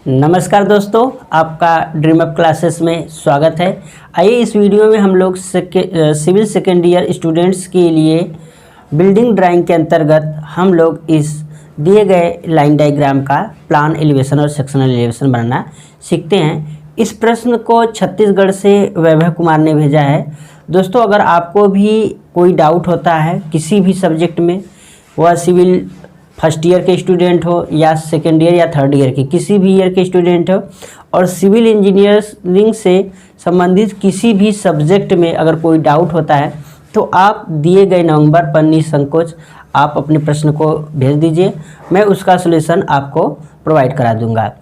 नमस्कार दोस्तों, आपका ड्रीम अप क्लासेस में स्वागत है। आइए इस वीडियो में हम लोग सिविल सेकेंड ईयर स्टूडेंट्स के लिए बिल्डिंग ड्राइंग के अंतर्गत हम लोग इस दिए गए लाइन डायग्राम का प्लान एलिवेशन और सेक्शनल एलिवेशन बनाना सीखते हैं। इस प्रश्न को छत्तीसगढ़ से वैभव कुमार ने भेजा है। दोस्तों, अगर आपको भी कोई डाउट होता है किसी भी सब्जेक्ट में, वह सिविल फर्स्ट ईयर के स्टूडेंट हो या सेकेंड ईयर या थर्ड ईयर के किसी भी ईयर के स्टूडेंट हो, और सिविल इंजीनियरिंग से संबंधित किसी भी सब्जेक्ट में अगर कोई डाउट होता है तो आप दिए गए नंबर पर निसंकोच आप अपने प्रश्न को भेज दीजिए। मैं उसका सलूशन आपको प्रोवाइड करा दूंगा।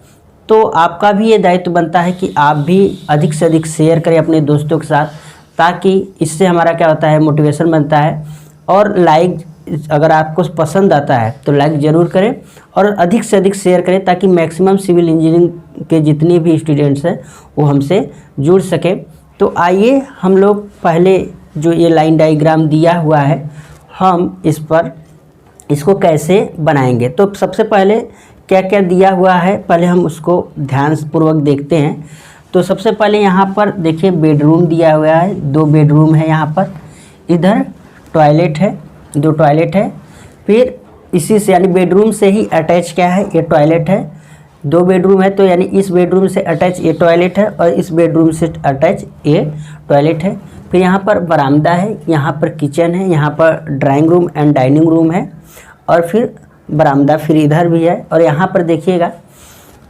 तो आपका भी ये दायित्व बनता है कि आप भी अधिक से अधिक शेयर करें अपने दोस्तों के साथ, ताकि इससे हमारा क्या होता है, मोटिवेशन बनता है। और लाइक, अगर आपको पसंद आता है तो लाइक ज़रूर करें और अधिक से अधिक शेयर करें, ताकि मैक्सिमम सिविल इंजीनियरिंग के जितने भी स्टूडेंट्स हैं वो हमसे जुड़ सकें। तो आइए हम लोग पहले जो ये लाइन डायग्राम दिया हुआ है, हम इसको कैसे बनाएंगे। तो सबसे पहले क्या क्या दिया हुआ है, पहले हम उसको ध्यानपूर्वक देखते हैं। तो सबसे पहले यहाँ पर देखिए बेडरूम दिया हुआ है, 2 बेडरूम है यहाँ पर। इधर टॉयलेट है, 2 टॉयलेट है। फिर इसी से यानी बेडरूम से ही अटैच क्या है, ये टॉयलेट है। 2 बेडरूम है तो यानी इस बेडरूम से अटैच ये टॉयलेट है और इस बेडरूम से अटैच ये टॉयलेट है। फिर यहाँ पर बरामदा है, यहाँ पर किचन है, यहाँ पर drawing room and dining room है, और फिर बरामदा फिर इधर भी है। और यहाँ पर देखिएगा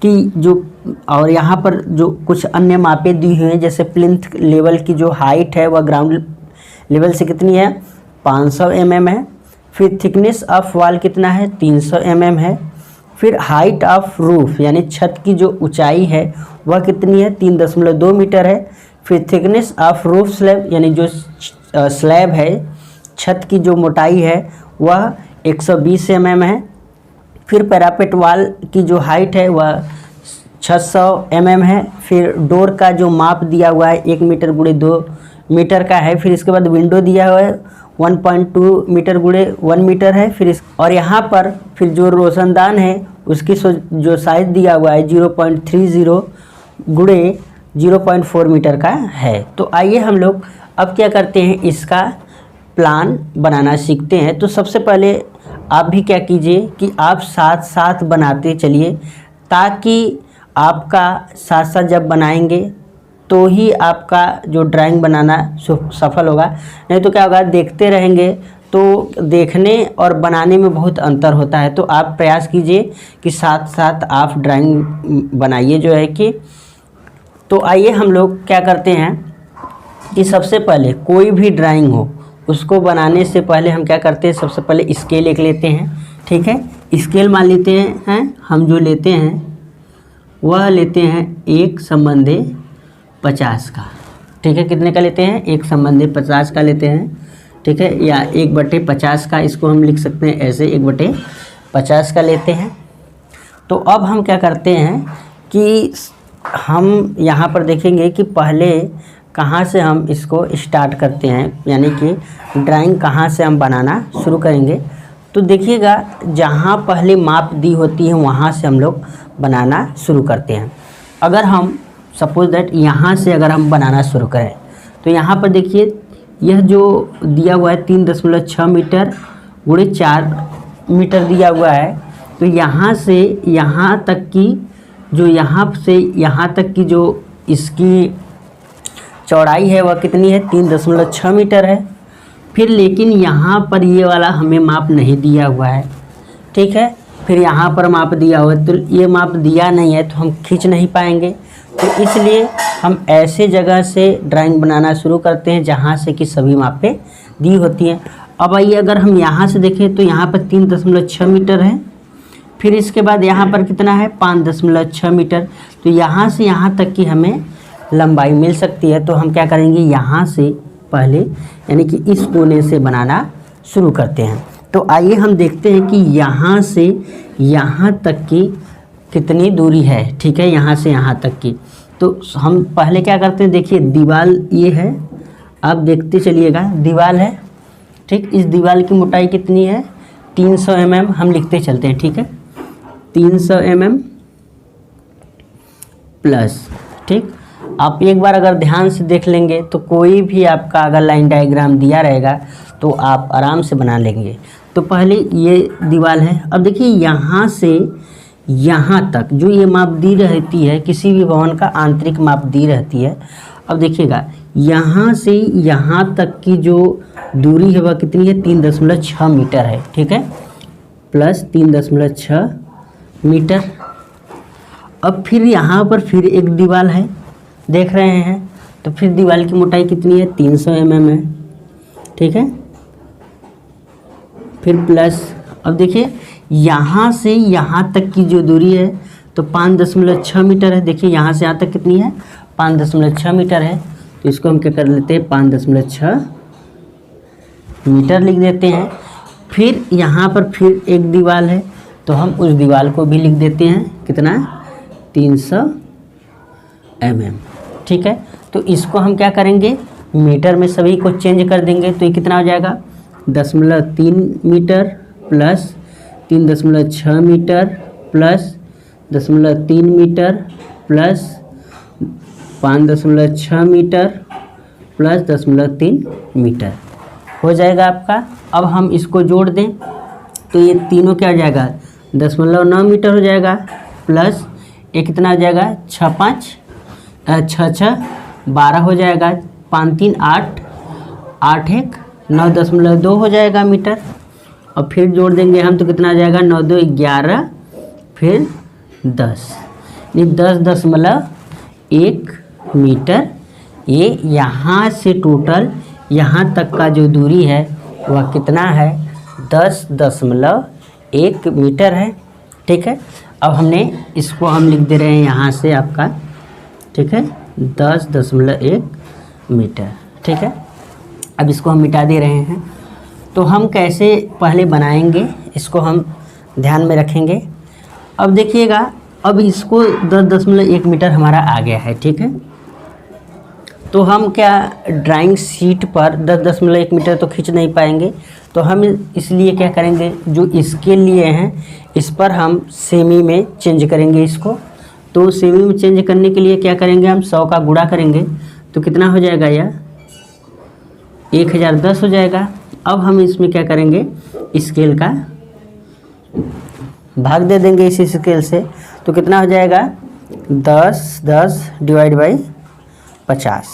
कि और यहाँ पर जो कुछ अन्य मापें दी हुई हैं, जैसे प्लिंथ लेवल की जो हाइट है वह ग्राउंड लेवल से कितनी है, 500 mm है। फिर थिकनेस ऑफ वॉल कितना है, 300 mm है। फिर हाइट ऑफ रूफ यानी छत की जो ऊंचाई है वह कितनी है, 3.2 मीटर है। फिर थिकनेस ऑफ रूफ स्लैब यानी जो स्लैब है, छत की जो मोटाई है वह 120 mm है। फिर पैरापेट वॉल की जो हाइट है वह 600 mm है। फिर डोर का जो माप दिया हुआ है 1 मीटर गुणे 2 मीटर का है। फिर इसके बाद विंडो दिया हुआ है 1.2 मीटर गुणे 1 मीटर है। और यहाँ पर फिर जो रोशनदान है उसकी जो साइज दिया हुआ है 0.30 गुणे 0.4 मीटर का है। तो आइए हम लोग अब क्या करते हैं, इसका प्लान बनाना सीखते हैं। तो सबसे पहले आप भी क्या कीजिए कि आप साथ साथ बनाते चलिए, ताकि आपका साथ साथ जब बनाएंगे तो ही आपका जो ड्राइंग बनाना सफल होगा। नहीं तो क्या होगा, देखते रहेंगे तो देखने और बनाने में बहुत अंतर होता है। तो आप प्रयास कीजिए कि साथ साथ आप ड्राइंग बनाइए जो है कि। तो आइए हम लोग क्या करते हैं कि सबसे पहले कोई भी ड्राइंग हो उसको बनाने से पहले हम क्या करते हैं, सबसे पहले स्केल एक लेते हैं। ठीक है, स्केल मान लेते हैं हम जो लेते हैं वह लेते हैं 1/50 का। ठीक है, कितने का लेते हैं, 1/50 का लेते हैं। ठीक है, या 1/50 का, इसको हम लिख सकते हैं ऐसे, 1/50 का लेते हैं। तो अब हम क्या करते हैं कि हम यहाँ पर देखेंगे कि पहले कहाँ से हम इसको स्टार्ट करते हैं, यानी कि ड्राइंग कहाँ से हम बनाना शुरू करेंगे। तो देखिएगा, जहाँ पहले माप दी होती है वहाँ से हम लोग बनाना शुरू करते हैं। अगर हम सपोज दैट यहाँ से अगर हम बनाना शुरू करें तो यहाँ पर देखिए यह जो दिया हुआ है 3.6 मीटर गुणे 4 मीटर दिया हुआ है। तो यहाँ से यहाँ तक की जो यहाँ से यहाँ तक की जो इसकी चौड़ाई है वह कितनी है, 3.6 मीटर है। फिर लेकिन यहाँ पर ये वाला हमें माप नहीं दिया हुआ है। ठीक है, फिर यहाँ पर माप दिया हुआ है, तो ये माप दिया नहीं है तो हम खींच नहीं पाएंगे। तो इसलिए हम ऐसे जगह से ड्राइंग बनाना शुरू करते हैं जहाँ से कि सभी मापें दी होती हैं। अब आइए अगर हम यहाँ से देखें तो यहाँ पर 3.6 मीटर है। फिर इसके बाद यहाँ पर कितना है, 5.6 मीटर। तो यहाँ से यहाँ तक की हमें लंबाई मिल सकती है। तो हम क्या करेंगे, यहाँ से पहले यानी कि इस कोने से बनाना शुरू करते हैं। तो आइए हम देखते हैं कि यहाँ से यहाँ तक की कितनी दूरी है। ठीक है, यहाँ से यहाँ तक की। तो हम पहले क्या करते हैं, देखिए दीवार ये है, आप देखते चलिएगा, दीवार है। ठीक, इस दीवार की मोटाई कितनी है, 300 mm हम लिखते चलते हैं। ठीक है, 300 mm प्लस। ठीक, आप एक बार अगर ध्यान से देख लेंगे तो कोई भी आपका अगर लाइन डायग्राम दिया रहेगा तो आप आराम से बना लेंगे। तो पहले ये दीवार है। अब देखिए यहाँ से यहाँ तक जो ये माप दी रहती है, किसी भी भवन का आंतरिक माप दी रहती है। अब देखिएगा यहाँ से यहाँ तक की जो दूरी है वह कितनी है, 3.6 मीटर है। ठीक है, प्लस 3.6 मीटर। अब फिर यहाँ पर फिर एक दीवार है, देख रहे हैं, तो फिर दीवार की मोटाई कितनी है, 300 mm है। ठीक है, फिर प्लस। अब देखिए यहाँ से यहाँ तक की जो दूरी है तो 5.6 मीटर है। देखिए यहाँ से यहाँ तक कितनी है, 5.6 मीटर है। तो इसको हम क्या कर लेते हैं, 5.6 मीटर लिख देते हैं। फिर यहाँ पर फिर एक दीवार है तो हम उस दीवार को भी लिख देते हैं, कितना, 300 mm। ठीक है, तो इसको हम क्या करेंगे, मीटर में सभी को चेंज कर देंगे। तो ये कितना हो जाएगा, 0.3 metre plus 3.6 metre plus 0.3 metre plus 5.6 metre plus 0.3 metre हो जाएगा आपका। अब हम इसको जोड़ दें तो ये तीनों क्या हो जाएगा, 0.9 मीटर हो जाएगा प्लस ये कितना हो जाएगा, 6 12 हो जाएगा, 5 3 8 8 1 9.2 हो जाएगा मीटर। और फिर जोड़ देंगे हम तो कितना आ जाएगा, 9 2 11 फिर 10, ये 10.1 मीटर। ये यहाँ से टोटल यहाँ तक का जो दूरी है वह कितना है, 10.1 मीटर है। ठीक है, अब हमने इसको हम लिख दे रहे हैं यहाँ से आपका, ठीक है, 10.1 मीटर। ठीक है, अब इसको हम मिटा दे रहे हैं। तो हम कैसे पहले बनाएंगे इसको हम ध्यान में रखेंगे। अब देखिएगा, अब इसको 10.1 मीटर हमारा आ गया है। ठीक है, तो हम क्या ड्राइंग शीट पर 10.1 मीटर तो खींच नहीं पाएंगे, तो हम इसलिए क्या करेंगे, जो इसके लिए हैं इस पर हम सेमी में चेंज करेंगे इसको। तो सेमी में चेंज करने के लिए क्या करेंगे, हम 100 का गुणा करेंगे तो कितना हो जाएगा, यह 1010 हो जाएगा। अब हम इसमें क्या करेंगे, स्केल का भाग दे देंगे इस स्केल से, तो कितना हो जाएगा, 10 डिवाइड बाई 50,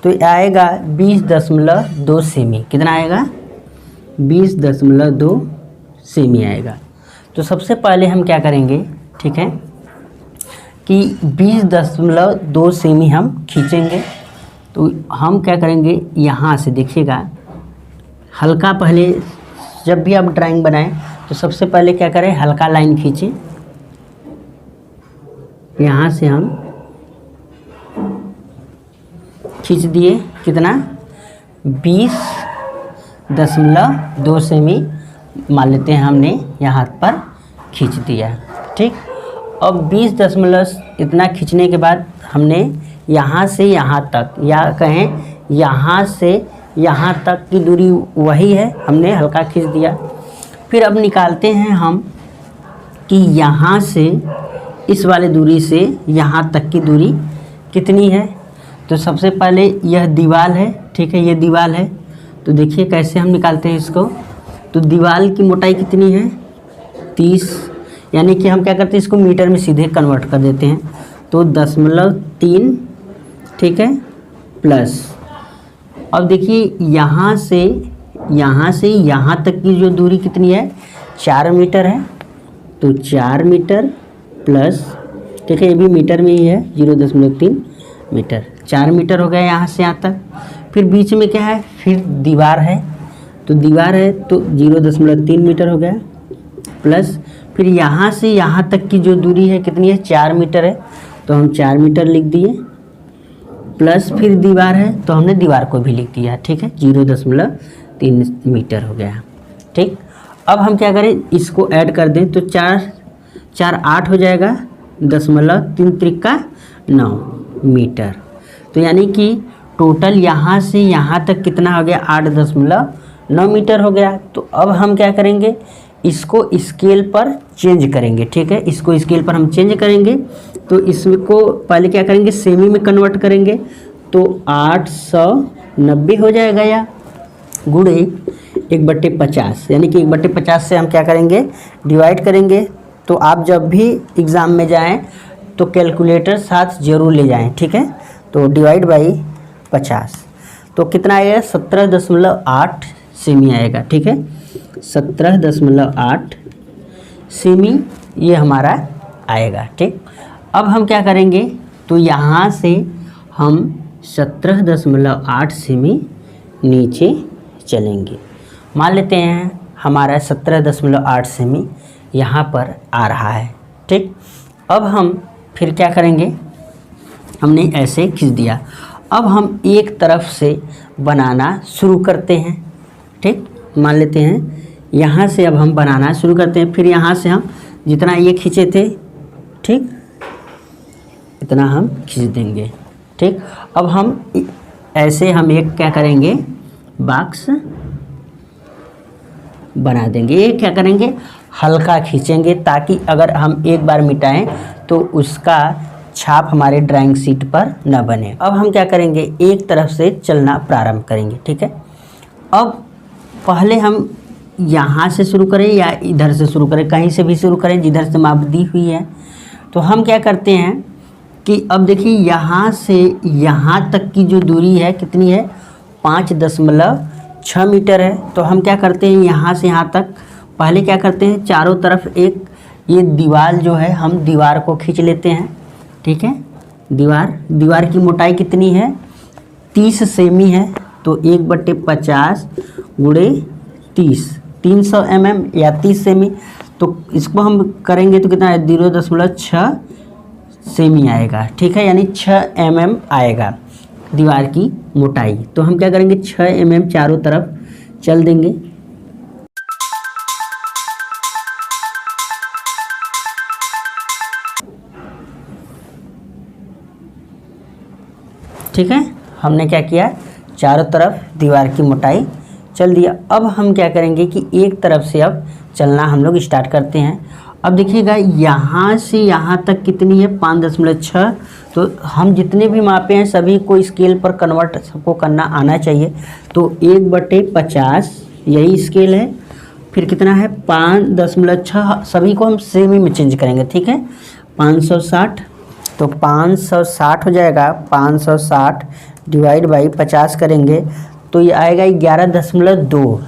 तो आएगा 20.2 सेमी। कितना आएगा, 20.2 सेमी आएगा। तो सबसे पहले हम क्या करेंगे, ठीक है, कि 20.2 सेमी हम खींचेंगे। तो हम क्या करेंगे, यहाँ से देखिएगा, हल्का पहले जब भी आप ड्राइंग बनाएं तो सबसे पहले क्या करें, हल्का लाइन खींचें। यहाँ से हम खींच दिए, कितना, 20.2 सेमी मान लेते हैं, हमने यहाँ पर खींच दिया। ठीक, अब 20 इतना खींचने के बाद हमने यहाँ से यहाँ तक, या कहें यहाँ से यहाँ तक की दूरी वही है, हमने हल्का खींच दिया। फिर अब निकालते हैं हम कि यहाँ से इस वाले दूरी से यहाँ तक की दूरी कितनी है। तो सबसे पहले यह दीवार है, ठीक है, ये दीवार है। तो देखिए कैसे हम निकालते हैं इसको। तो दीवार की मोटाई कितनी है, 30, यानी कि हम क्या करते हैं, इसको मीटर में सीधे कन्वर्ट कर देते हैं। तो 0.3, ठीक है, प्लस। अब देखिए यहाँ से यहाँ तक की जो दूरी कितनी है, 4 मीटर है। तो 4 मीटर प्लस, ठीक है, ये भी मीटर में ही है, 0.3 मीटर, 4 मीटर हो गया यहाँ से यहाँ तक। फिर बीच में क्या है, फिर दीवार है, तो दीवार है तो 0.3 मीटर हो गया, प्लस फिर यहाँ से यहाँ तक की जो दूरी है कितनी है, 4 मीटर है, तो हम 4 मीटर लिख दिए, प्लस फिर दीवार है तो हमने दीवार को भी लिख दिया। ठीक है, 0.3 मीटर हो गया। ठीक, अब हम क्या करें, इसको ऐड कर दें तो 4 4 8 हो जाएगा, 0.3 त्रिका 9 मीटर। तो यानी कि टोटल यहाँ से यहाँ तक कितना हो गया, 8.9 मीटर हो गया। तो अब हम क्या करेंगे, इसको स्केल पर चेंज करेंगे। ठीक है, इसको स्केल पर हम चेंज करेंगे तो इसको पहले क्या करेंगे, सेमी में कन्वर्ट करेंगे, तो 890 हो जाएगा, या गुणे 1/50, यानी कि 1/50 से हम क्या करेंगे, डिवाइड करेंगे। तो आप जब भी एग्ज़ाम में जाएं तो कैलकुलेटर साथ ज़रूर ले जाएं, ठीक है। तो डिवाइड बाई 50, तो कितना आएगा, 17.8 सेमी आएगा, ठीक है। 17.8 सेमी ये हमारा आएगा, ठीक। अब हम क्या करेंगे, तो यहाँ से हम 17.8 सेमी नीचे चलेंगे। मान लेते हैं हमारा 17.8 सेमी यहाँ पर आ रहा है, ठीक। अब हम फिर क्या करेंगे, हमने ऐसे खींच दिया, अब हम एक तरफ से बनाना शुरू करते हैं, ठीक। मान लेते हैं यहाँ से अब हम बनाना शुरू करते हैं, फिर यहाँ से हम जितना ये खींचे थे, ठीक, इतना हम खींच देंगे, ठीक। अब हम ऐसे हम एक क्या करेंगे, बॉक्स बना देंगे। ये क्या करेंगे, हल्का खींचेंगे, ताकि अगर हम एक बार मिटाएं तो उसका छाप हमारे ड्राइंग शीट पर न बने। अब हम क्या करेंगे, एक तरफ से चलना प्रारंभ करेंगे, ठीक है। अब पहले हम यहाँ से शुरू करें या इधर से शुरू करें, कहीं से भी शुरू करें जिधर से माप दी हुई है। तो हम क्या करते हैं कि अब देखिए यहाँ से यहाँ तक की जो दूरी है कितनी है, 5.6 मीटर है। तो हम क्या करते हैं, यहाँ से यहाँ तक पहले क्या करते हैं, चारों तरफ एक ये दीवार जो है, हम दीवार को खींच लेते हैं, ठीक है। दीवार की मोटाई कितनी है, 30 सेमी है। तो 1/50 गुणे 30, 300 mm या 30 सेमी। तो इसको हम करेंगे तो कितना है, 0.6 सेमी आएगा, ठीक है, यानी 6 mm आएगा दीवार की मोटाई। तो हम क्या करेंगे, 6 mm चारों तरफ चल देंगे। ठीक है, हमने क्या किया, चारों तरफ दीवार की मोटाई चल दिया। अब हम क्या करेंगे कि एक तरफ से अब चलना हम लोग स्टार्ट करते हैं। अब देखिएगा यहाँ से यहाँ तक कितनी है, 5.6। तो हम जितने भी मापे हैं सभी को स्केल पर कन्वर्ट सबको करना आना चाहिए। तो 1/50 यही स्केल है, फिर कितना है 5.6, सभी को हम सेमी में चेंज करेंगे, ठीक है। 560, तो 560 हो जाएगा, 560 डिवाइड बाई 50 करेंगे तो ये आएगा 11.2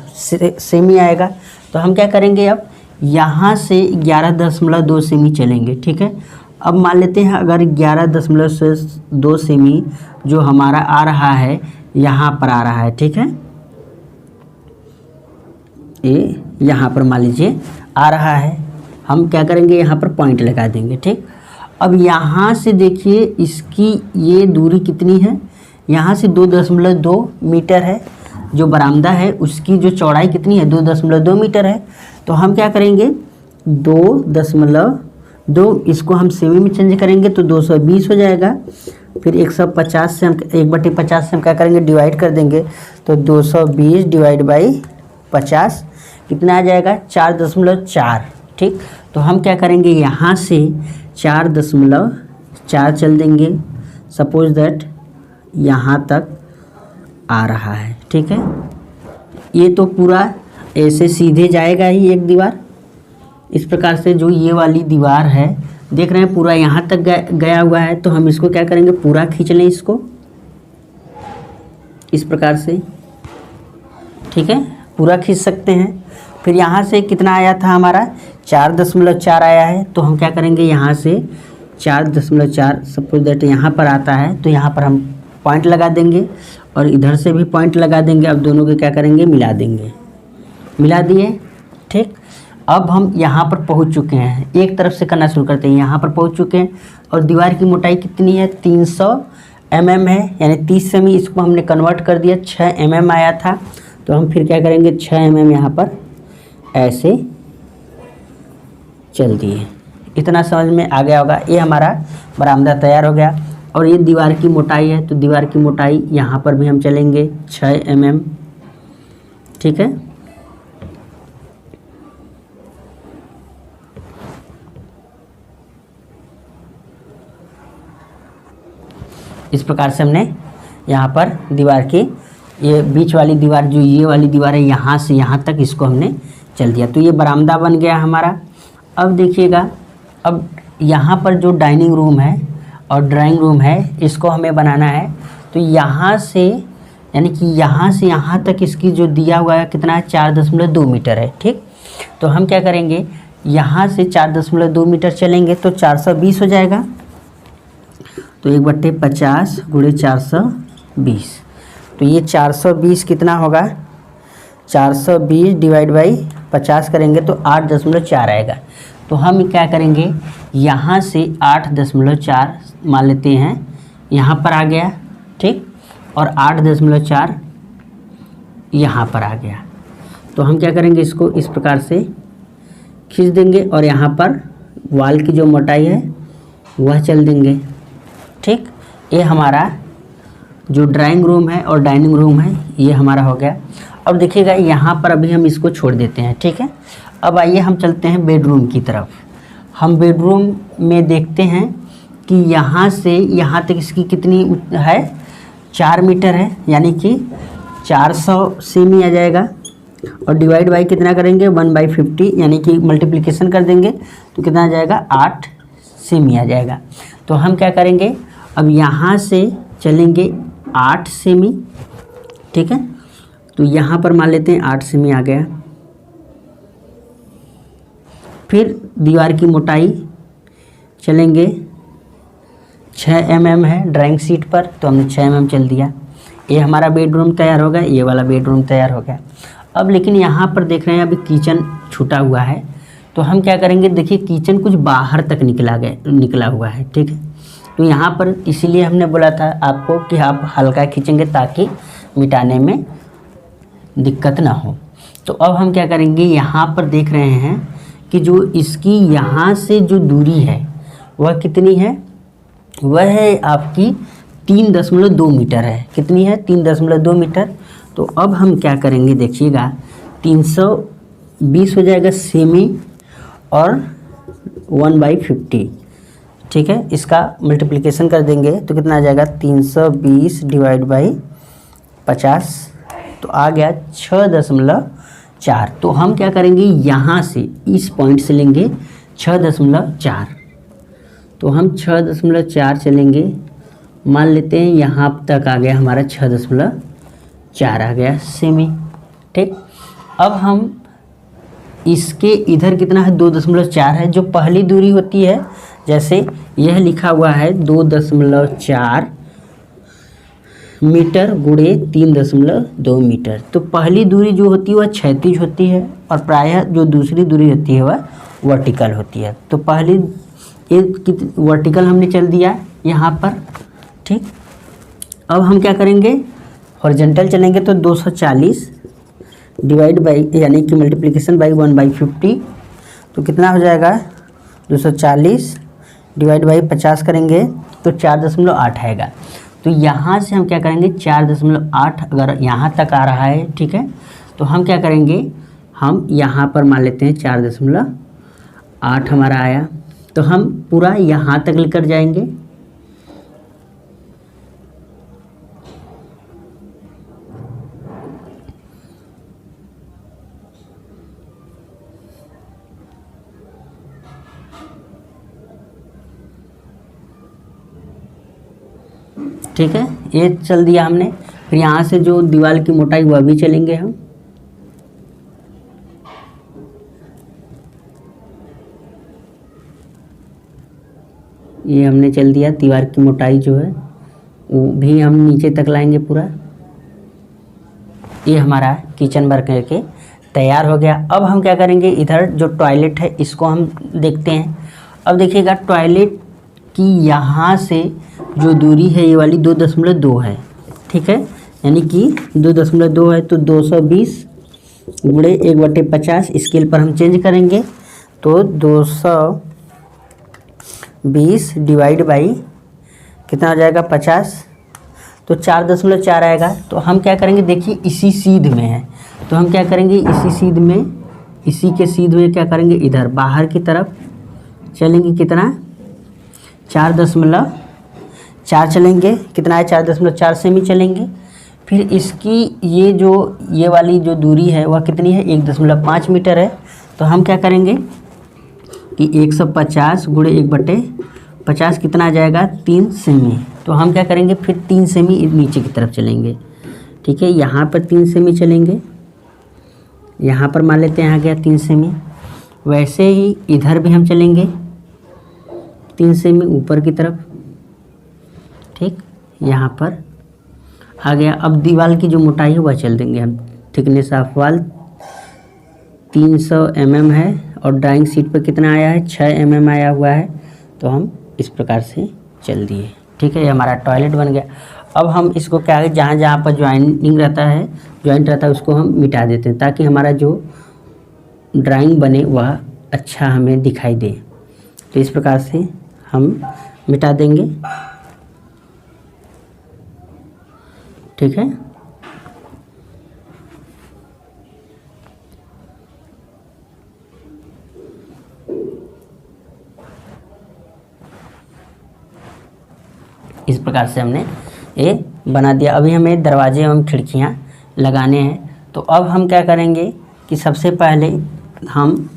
सेमी आएगा। तो हम क्या करेंगे, अब यहाँ से 11.2 सेमी चलेंगे, ठीक है। अब मान लेते हैं अगर 11.2 सेमी जो हमारा आ रहा है यहाँ पर आ रहा है, ठीक है, ये यहाँ पर मान लीजिए आ रहा है, हम क्या करेंगे यहाँ पर पॉइंट लगा देंगे, ठीक। अब यहाँ से देखिए इसकी ये दूरी कितनी है, यहाँ से 2.2 मीटर है। जो बरामदा है उसकी जो चौड़ाई कितनी है, 2.2 मीटर है। तो हम क्या करेंगे, 2.2 इसको हम सेमी में चेंज करेंगे तो 220 हो जाएगा। फिर 150 से हम 1/50 से हम क्या करेंगे, डिवाइड कर देंगे। तो 220 डिवाइड बाई 50 कितना आ जाएगा, 4.4, ठीक। तो हम क्या करेंगे, यहाँ से 4.4 चल देंगे। सपोज दैट यहाँ तक आ रहा है, ठीक है। ये तो पूरा ऐसे सीधे जाएगा ही एक दीवार। इस प्रकार से जो ये वाली दीवार है देख रहे हैं पूरा यहाँ तक गया हुआ है। तो हम इसको क्या करेंगे, पूरा खींच लें इसको इस प्रकार से, ठीक है, पूरा खींच सकते हैं। फिर यहाँ से कितना आया था हमारा, 4.4 आया है। तो हम क्या करेंगे, यहाँ से 4.4 सपोज दैट यहाँ पर आता है तो यहाँ पर हम पॉइंट लगा देंगे और इधर से भी पॉइंट लगा देंगे। अब दोनों के क्या करेंगे, मिला देंगे, मिला दिए, ठीक। अब हम यहाँ पर पहुँच चुके हैं, एक तरफ से करना शुरू करते हैं। यहाँ पर पहुँच चुके हैं और दीवार की मोटाई कितनी है, 300 mm है, यानी 30 सेमी। इसको हमने कन्वर्ट कर दिया, 6 mm आया था। तो हम फिर क्या करेंगे, 6 mm यहाँ पर ऐसे चल दिए। इतना समझ में आ गया होगा। ये हमारा बरामदा तैयार हो गया। और ये दीवार की मोटाई है, तो दीवार की मोटाई यहाँ पर भी हम चलेंगे 6 mm, ठीक है। इस प्रकार से हमने यहाँ पर दीवार की ये बीच वाली दीवार, जो ये वाली दीवार है, यहाँ से यहाँ तक इसको हमने चल दिया। तो ये बरामदा बन गया हमारा। अब देखिएगा, अब यहाँ पर जो डाइनिंग रूम है और ड्राइंग रूम है, इसको हमें बनाना है। तो यहाँ से, यानी कि यहाँ से यहाँ तक इसकी जो दिया हुआ है कितना है, 4.2 मीटर है। ठीक, तो हम क्या करेंगे, यहाँ से 4.2 मीटर चलेंगे तो 420 हो जाएगा। तो 1/50 × 420, तो ये 420 कितना होगा, 420 / 50 करेंगे तो 8.4 आएगा। तो हम क्या करेंगे, यहाँ से 8.4 मान लेते हैं, यहाँ पर आ गया। ठीक, और 8.4 यहाँ पर आ गया। तो हम क्या करेंगे, इसको इस प्रकार से खींच देंगे और यहाँ पर वाल की जो मोटाई है वह चल देंगे। ठीक, ये हमारा जो ड्राइंग रूम है और डाइनिंग रूम है ये हमारा हो गया। अब देखिएगा, यहाँ पर अभी हम इसको छोड़ देते हैं। ठीक है, अब आइए हम चलते हैं बेडरूम की तरफ। हम बेडरूम में देखते हैं कि यहाँ से यहाँ तक इसकी कितनी है, 4 मीटर है, यानी कि 400 सेमी आ जाएगा। और डिवाइड बाई कितना करेंगे, 1/50, यानी कि मल्टीप्लिकेशन कर देंगे तो कितना आ जाएगा, 8 सेमी आ जाएगा। तो हम क्या करेंगे, अब यहाँ से चलेंगे 8 सेमी। ठीक है, तो यहाँ पर मान लेते हैं 8 सेमी आ गया। फिर दीवार की मोटाई चलेंगे, 6 mm है ड्राइंग शीट पर, तो हमने 6 mm चल दिया। ये हमारा बेडरूम तैयार हो गया, ये वाला बेडरूम तैयार हो गया। अब लेकिन यहाँ पर देख रहे हैं अभी किचन छूटा हुआ है, तो हम क्या करेंगे, देखिए किचन कुछ बाहर तक निकला हुआ है। ठीक है, तो यहाँ पर इसीलिए हमने बोला था आपको कि आप हल्का खींचेंगे ताकि मिटाने में दिक्कत ना हो। तो अब हम क्या करेंगे, यहाँ पर देख रहे हैं कि जो इसकी यहाँ से जो दूरी है वह कितनी है, वह है आपकी 3.2 मीटर है। कितनी है, 3.2 मीटर। तो अब हम क्या करेंगे, देखिएगा 320 हो जाएगा सेमी और 1/50। ठीक है, इसका मल्टीप्लिकेशन कर देंगे तो कितना आ जाएगा, 320 / 50, तो आ गया 6.4। तो हम क्या करेंगे, यहाँ से इस पॉइंट से लेंगे 6.4, तो हम 6.4 चलेंगे, मान लेते हैं यहाँ तक आ गया हमारा 6.4 आ गया सेमी। ठीक, अब हम इसके इधर कितना है, 2.4 है। जो पहली दूरी होती है, जैसे यह लिखा हुआ है 2.4 मीटर गुणे 3.2 मीटर, तो पहली दूरी जो होती है वह क्षैतिज होती है और प्रायः जो दूसरी दूरी होती है वह वर्टिकल होती है। तो पहली एक वर्टिकल हमने चल दिया यहाँ पर। ठीक, अब हम क्या करेंगे, हॉरिजॉन्टल चलेंगे तो 240 डिवाइड बाई, यानी कि मल्टीप्लिकेशन बाई 1/50, तो कितना हो जाएगा, 240 डिवाइड बाई 50 करेंगे तो 4.8 आएगा। तो यहाँ से हम क्या करेंगे, 4.8 अगर यहाँ तक आ रहा है, ठीक है, तो हम क्या करेंगे, हम यहाँ पर मान लेते हैं 4.8 हमारा आया, तो हम पूरा यहाँ तक लेकर जाएंगे। ठीक है, ये चल दिया हमने। फिर यहाँ से जो दीवार की मोटाई वह भी चलेंगे हम। ये हमने चल दिया, दीवार की मोटाई जो है वो भी हम नीचे तक लाएंगे पूरा। ये हमारा किचन बन करके तैयार हो गया। अब हम क्या करेंगे, इधर जो टॉयलेट है इसको हम देखते हैं। अब देखिएगा, टॉयलेट की यहाँ से जो दूरी है ये वाली 2.2 है। ठीक है, यानी कि 2.2 है, तो 220 गुणे 1/50 स्केल पर हम चेंज करेंगे, तो 220 डिवाइड बाई कितना हो जाएगा, 50, तो 4.4 आएगा। तो हम क्या करेंगे, देखिए इसी सीध में है, तो हम क्या करेंगे, इसी सीध में, इसी के सीध में क्या करेंगे, इधर बाहर की तरफ चलेंगे, कितना, 4 चलेंगे, कितना है 4.4 सेमी चलेंगे। फिर इसकी ये वाली जो दूरी है वह कितनी है 1.5 मीटर है। तो हम क्या करेंगे कि 150 गुणे 1/50 कितना आ जाएगा 3 सेमी। तो हम क्या करेंगे फिर 3 सेमी नीचे की तरफ चलेंगे, ठीक है। यहाँ पर 3 सेमी चलेंगे, यहाँ पर मान लेते हैं आ गया 3 सेमी। वैसे ही इधर भी हम चलेंगे 3 सेमी ऊपर की तरफ, ठीक, यहाँ पर आ गया। अब दीवार की जो मोटाई है वह चल देंगे हम। थिकनेस ऑफ वॉल 300 mm है और ड्राइंग शीट पर कितना आया है 6 mm आया हुआ है। तो हम इस प्रकार से चल दिए, ठीक है। ये हमारा टॉयलेट बन गया। अब हम इसको क्या है जहाँ जहाँ पर जॉइंट रहता है उसको हम मिटा देते हैं ताकि हमारा जो ड्राइंग बने वह अच्छा हमें दिखाई दे। तो इस प्रकार से हम मिटा देंगे, ठीक है। इस प्रकार से हमने ये बना दिया। अभी हमें दरवाजे एवं खिड़कियां लगाने हैं। तो अब हम क्या करेंगे कि सबसे पहले हम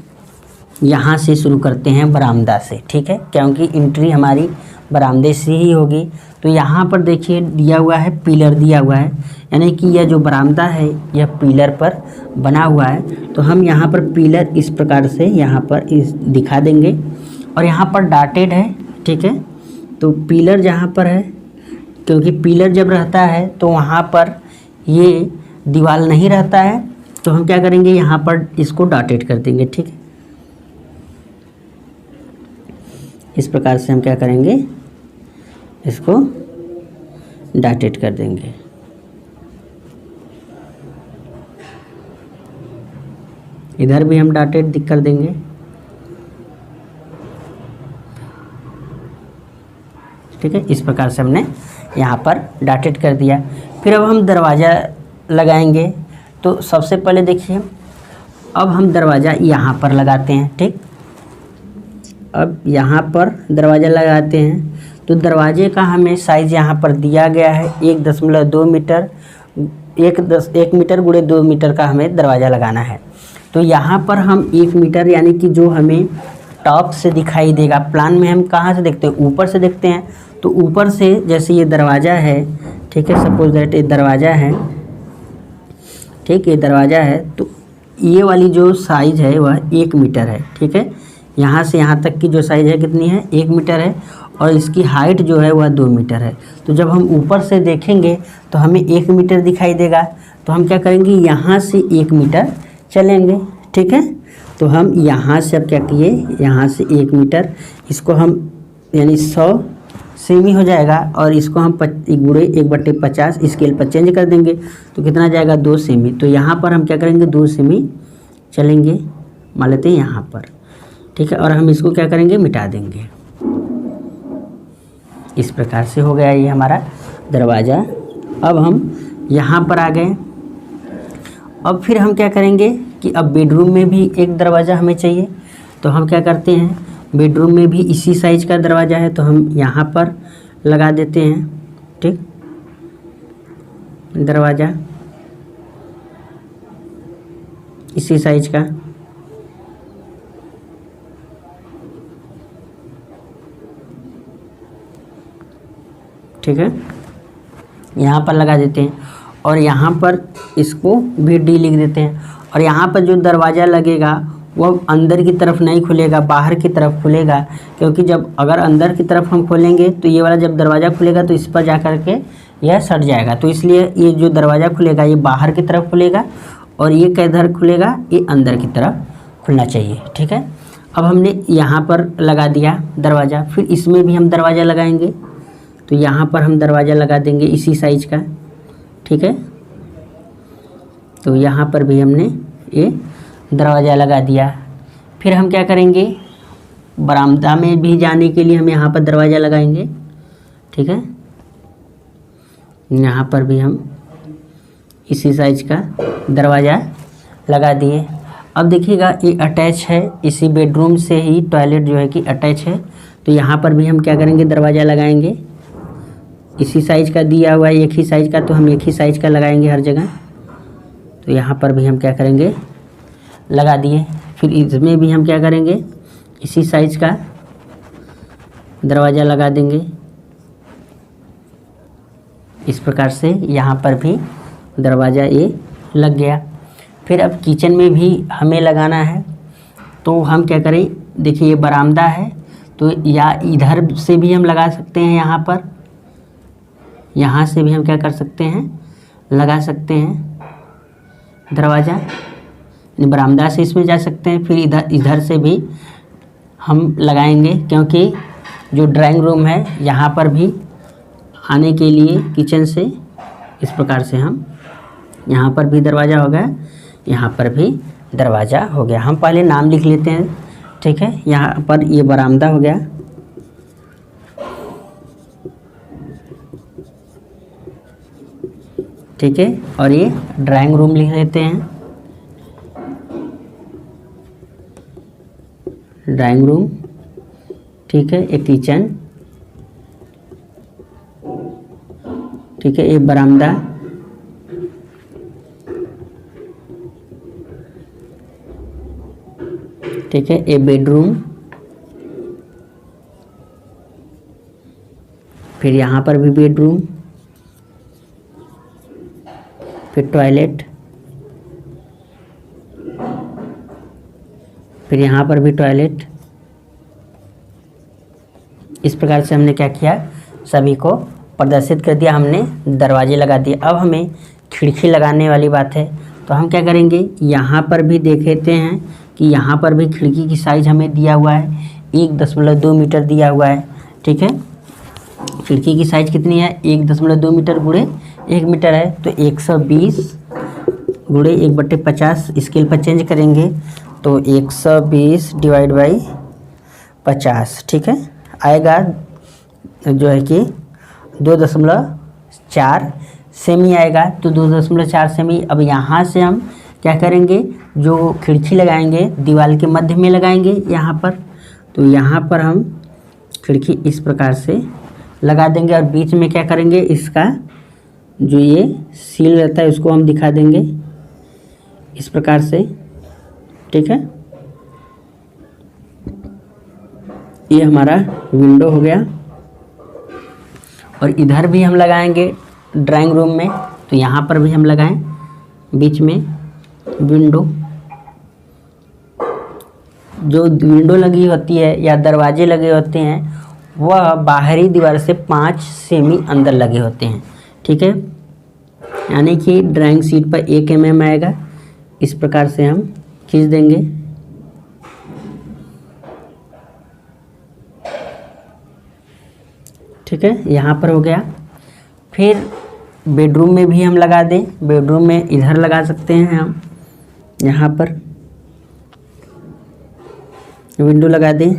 यहाँ से शुरू करते हैं बरामदा से, ठीक है, क्योंकि एंट्री हमारी बरामदे से ही होगी। तो यहाँ पर देखिए दिया हुआ है, पिलर दिया हुआ है, यानी कि यह जो बरामदा है यह पिलर पर बना हुआ है। तो हम यहाँ पर पिलर इस प्रकार से यहाँ पर इस दिखा देंगे और यहाँ पर डॉटेड है, ठीक है। तो पिलर जहाँ पर है, क्योंकि पिलर जब रहता है तो वहाँ पर ये दीवार नहीं रहता है, तो हम क्या करेंगे यहाँ पर इसको डॉटेड कर देंगे, ठीक है। इस प्रकार से हम क्या करेंगे इसको डॉटेड कर देंगे। इधर भी हम डॉटेड कर देंगे, ठीक है। इस प्रकार से हमने यहाँ पर डॉटेड कर दिया। फिर अब हम दरवाज़ा लगाएंगे। तो सबसे पहले देखिए अब हम दरवाज़ा यहाँ पर लगाते हैं, ठीक। अब यहाँ पर दरवाज़ा लगाते हैं तो दरवाजे का हमें साइज़ यहाँ पर दिया गया है 1.2 मीटर, 1 मीटर गुणे 2 मीटर का हमें दरवाज़ा लगाना है। तो यहाँ पर हम 1 मीटर यानी कि जो हमें टॉप से दिखाई देगा, प्लान में हम कहाँ से देखते हैं ऊपर से देखते हैं। तो ऊपर से जैसे ये दरवाज़ा है, ठीक है, सपोज दैट ये दरवाज़ा है, ठीक, ये दरवाज़ा है। तो ये वाली जो साइज़ है वह 1 मीटर है, ठीक है। यहाँ से यहाँ तक की जो साइज़ है कितनी है 1 मीटर है और इसकी हाइट जो है वह 2 मीटर है। तो जब हम ऊपर से देखेंगे तो हमें 1 मीटर दिखाई देगा। तो हम क्या करेंगे यहाँ से 1 मीटर चलेंगे, ठीक है। तो हम यहाँ से अब क्या किए, यहाँ से 1 मीटर, इसको हम यानी 100 सेमी हो जाएगा और इसको हम गुणे 1/50 स्केल पर चेंज कर देंगे। तो कितना जाएगा 2 सेमी। तो यहाँ पर हम क्या करेंगे 2 सेमी चलेंगे, मान लेते हैं यहाँ पर, ठीक है। और हम इसको क्या करेंगे मिटा देंगे। इस प्रकार से हो गया ये हमारा दरवाज़ा। अब हम यहाँ पर आ गए। अब फिर हम क्या करेंगे कि अब बेडरूम में भी एक दरवाज़ा हमें चाहिए। तो हम क्या करते हैं बेडरूम में भी इसी साइज़ का दरवाज़ा है तो हम यहाँ पर लगा देते हैं, ठीक, दरवाज़ा इसी साइज़ का, ठीक है, यहाँ पर लगा देते हैं। और यहाँ पर इसको भी डी लिख देते हैं। और यहाँ पर जो दरवाज़ा लगेगा वो अंदर की तरफ नहीं खुलेगा, बाहर की तरफ खुलेगा, क्योंकि जब अगर अंदर की तरफ हम खोलेंगे तो ये वाला जब दरवाज़ा खुलेगा तो इस पर जा कर के यह सट जाएगा। तो इसलिए ये जो दरवाज़ा खुलेगा ये बाहर की तरफ खुलेगा और ये किधर खुलेगा, ये अंदर की तरफ खुलना चाहिए, ठीक है। अब हमने यहाँ पर लगा दिया दरवाज़ा। फिर इसमें भी हम दरवाज़ा लगाएंगे। तो यहाँ पर हम दरवाज़ा लगा देंगे इसी साइज़ का, ठीक है। तो यहाँ पर भी हमने ये दरवाज़ा लगा दिया। फिर हम क्या करेंगे बरामदा में भी जाने के लिए हम यहाँ पर दरवाज़ा लगाएंगे, ठीक है। यहाँ पर भी हम इसी साइज़ का दरवाज़ा लगा दिए। अब देखिएगा ये अटैच है, इसी बेडरूम से ही टॉयलेट जो है कि अटैच है। तो यहाँ पर भी हम क्या करेंगे दरवाज़ा लगाएंगे। इसी साइज का दिया हुआ है, एक ही साइज का, तो हम एक ही साइज का लगाएंगे हर जगह। तो यहाँ पर भी हम क्या करेंगे, लगा दिए। फिर इसमें भी हम क्या करेंगे, इसी साइज का दरवाज़ा लगा देंगे। इस प्रकार से यहाँ पर भी दरवाज़ा ये लग गया। फिर अब किचन में भी हमें लगाना है, तो हम क्या करें, देखिए ये बरामदा है, तो या इधर से भी हम लगा सकते हैं, यहाँ पर, यहाँ से भी हम क्या कर सकते हैं, लगा सकते हैं दरवाज़ा, बरामदा से इसमें जा सकते हैं। फिर इधर से भी हम लगाएंगे, क्योंकि जो ड्राइंग रूम है यहाँ पर भी आने के लिए किचन से इस प्रकार से हम, यहाँ पर भी दरवाज़ा हो गया, यहाँ पर भी दरवाज़ा हो गया। हम पहले नाम लिख लेते हैं, ठीक है। यहाँ पर ये बरामदा हो गया, ठीक है, और ये ड्राइंग रूम लिख लेते हैं, ड्राइंग रूम, ठीक है। एक किचन, ठीक है, एक बरामदा, ठीक है, एक बेडरूम, फिर यहाँ पर भी बेडरूम, फिर टॉयलेट, फिर यहाँ पर भी टॉयलेट। इस प्रकार से हमने क्या किया, सभी को प्रदर्शित कर दिया, हमने दरवाजे लगा दिए। अब हमें खिड़की लगाने वाली बात है, तो हम क्या करेंगे, यहाँ पर भी देख लेते हैं कि यहाँ पर भी खिड़की की साइज़ हमें दिया हुआ है 1.2 मीटर दिया हुआ है, ठीक है। खिड़की की साइज़ कितनी है, 1.2 मीटर गुणे 1 मीटर है, तो 120 गुणे 1/50 स्केल पर चेंज करेंगे, तो 120 डिवाइड बाई 50, ठीक है, आएगा जो है कि 2.4 सेमी आएगा। तो 2.4 सेमी। अब यहाँ से हम क्या करेंगे, जो खिड़की लगाएंगे दीवार के मध्य में लगाएंगे यहाँ पर, तो यहाँ पर हम खिड़की इस प्रकार से लगा देंगे, और बीच में क्या करेंगे, इसका जो ये सील रहता है उसको हम दिखा देंगे इस प्रकार से, ठीक है। ये हमारा विंडो हो गया, और इधर भी हम लगाएंगे ड्राइंग रूम में, तो यहाँ पर भी हम लगाएं बीच में विंडो। जो विंडो लगी होती है या दरवाजे लगे होते हैं वह बाहरी दीवार से 5 सेमी अंदर लगे होते हैं, ठीक है, यानी कि ड्राइंग शीट पर 1 mm आएगा। इस प्रकार से हम खींच देंगे, ठीक है, यहाँ पर हो गया। फिर बेडरूम में भी हम लगा दें, बेडरूम में इधर लगा सकते हैं हम, यहाँ पर विंडो लगा दें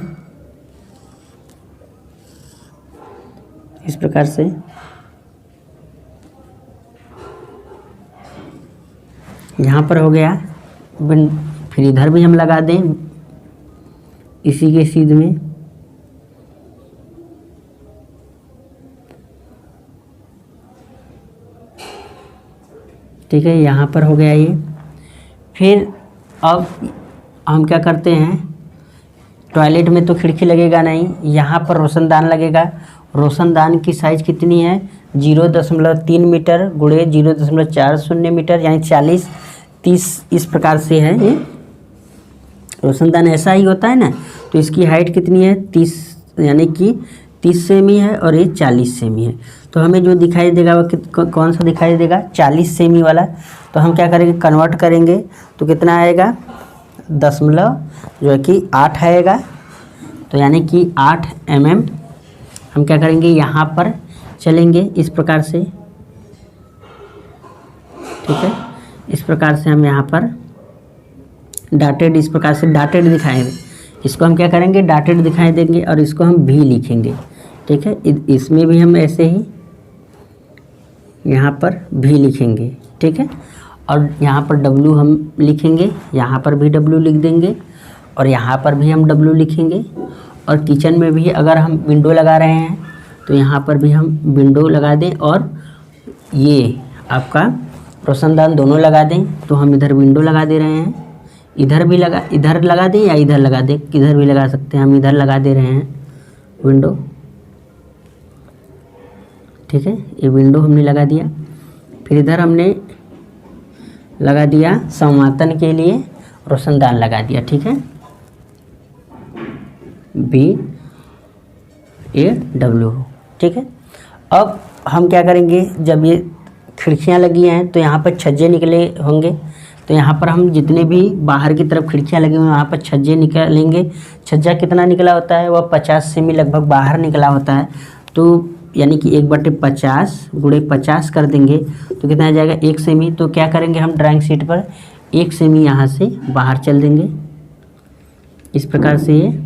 इस प्रकार से। यहाँ पर हो गया। फिर इधर भी हम लगा दें इसी के सीध में, ठीक है, यहाँ पर हो गया ये। फिर अब हम क्या करते हैं, टॉयलेट में तो खिड़की लगेगा नहीं, यहाँ पर रोशनदान लगेगा। रोशनदान की साइज़ कितनी है, 0.3 मीटर गुणे 0.40 मीटर, यानी 40-30 इस प्रकार से है ये। रोशनदान ऐसा ही होता है ना, तो इसकी हाइट कितनी है, 30, यानी कि 30 सेमी है, और ये 40 सेमी है। तो हमें जो दिखाई देगा वो कौन सा दिखाई देगा, 40 सेमी वाला। तो हम क्या करेंगे, कन्वर्ट करेंगे, तो कितना आएगा, दशमलव जो है कि 8 आएगा। तो यानी कि 8 mm हम क्या करेंगे, यहाँ पर चलेंगे इस प्रकार से, ठीक है। इस प्रकार से हम यहाँ पर डॉटेड, इस प्रकार से डॉटेड दिखाएंगे। इसको हम क्या करेंगे, डॉटेड दिखाई देंगे, और इसको हम भी लिखेंगे, ठीक है। इसमें भी हम ऐसे ही यहाँ पर भी लिखेंगे, ठीक है। और यहाँ पर W हम लिखेंगे, यहाँ पर भी W लिख देंगे, और यहाँ पर भी हम W लिखेंगे। और किचन में भी अगर हम विंडो लगा रहे हैं तो यहाँ पर भी हम विंडो लगा दें और ये आपका रोशनदान दोनों लगा दें। तो हम इधर विंडो लगा दे रहे हैं, इधर लगा दें या इधर लगा दें, किधर भी लगा सकते हैं। हम इधर लगा दे रहे हैं विंडो, ठीक है। ये विंडो हमने लगा दिया। फिर इधर हमने लगा दिया संवातन के लिए रोशनदान लगा दिया, ठीक है, BAW, ठीक है। अब हम क्या करेंगे, जब ये खिड़कियाँ लगी हैं तो यहाँ पर छज्जे निकले होंगे। तो यहाँ पर हम जितने भी बाहर की तरफ खिड़कियाँ लगी हुई हैं वहाँ पर छज्जे निकालेंगे। छज्जा कितना निकला होता है, वह 50 सेमी लगभग बाहर निकला होता है। तो यानी कि 1/50 गुणे 50 कर देंगे तो कितना आ जाएगा, 1 सेमी। तो क्या करेंगे हम ड्राइंग शीट पर 1 सेमी यहाँ से बाहर चल देंगे। इस प्रकार से ये